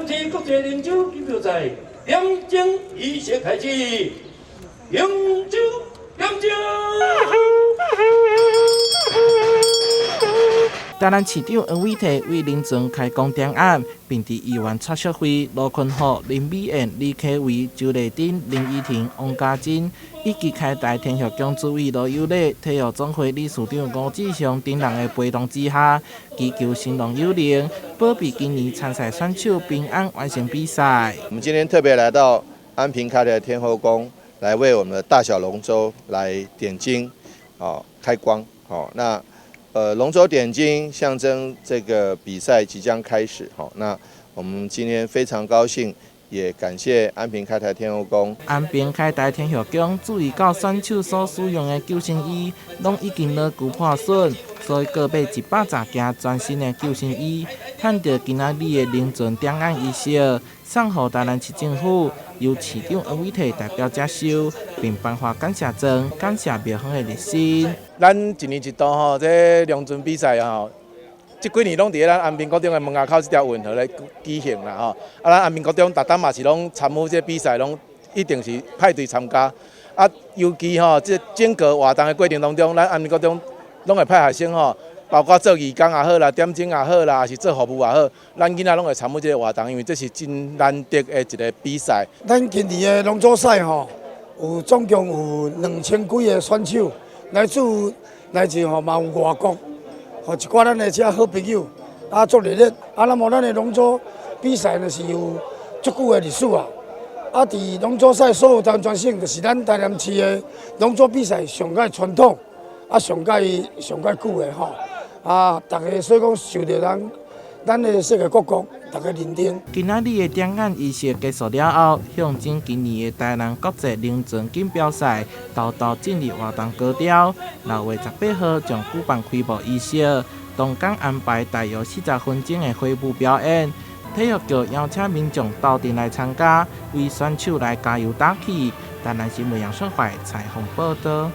南市国际龙舟锦标赛两江仪式开始，龙舟亮相。台南市长黄伟綽为林庄开工典案，并伫议员蔡淑惠、罗坤浩、林美燕、李启伟、周丽珍、林依婷、王家珍，以及开台体育奖主委罗友礼、体育总会理事长吴志祥等人的陪同之下，祈求新郎有灵，保庇今年参赛选手平安完成比赛。我们今天特别来到安平开台天后宫，来为我们的大小龙舟来点睛，开光，那。龙舟点睛象征这个比赛即将开始。那我们今天非常高兴，也感谢安平开台天后宫。安平开台天后宫注意到选手所使用的救生衣，拢已经牢固破损，所以各买110件全新的救生衣，趁着今仔日的凌晨点案仪式，送予台南市政府，由市长黄伟綽代表接收，并颁发感谢状，感谢庙方的热心。咱一年一度吼，这龙舟比赛吼，这几年拢伫咱安平国中的门外口这条运河来举行啦吼。咱安平国中逐单嘛是拢参与这比赛，拢一定是派队参加。尤其吼，这整个活动的过程当中，咱安平国中拢会派学生吼，包括做义工也好啦，点睛也好啦，还是做服务也好，咱囡仔拢会参与这个活动，因为这是真难得的一个比赛。咱今年的龙舟赛吼，总共有2000几个选手。来自嘛有外国，一寡咱的遮好朋友，做热烈。那么咱的龙舟比赛呢是有足久的历史啊。伫龙舟赛所有当全省，就是咱台南市的龙舟比赛上届传统，上届久的吼。大家所以讲受到咱的世界各国大家认定。今仔日的点案仪式结束了后，象征今年的台南国际龙舟锦标赛豆豆进入活动高潮。6月18号将举办开幕仪式，当天安排大约40分钟的恢复表演。体育局邀请民众到店来参加，为选手来加油打气。台南新闻杨顺怀采访报道。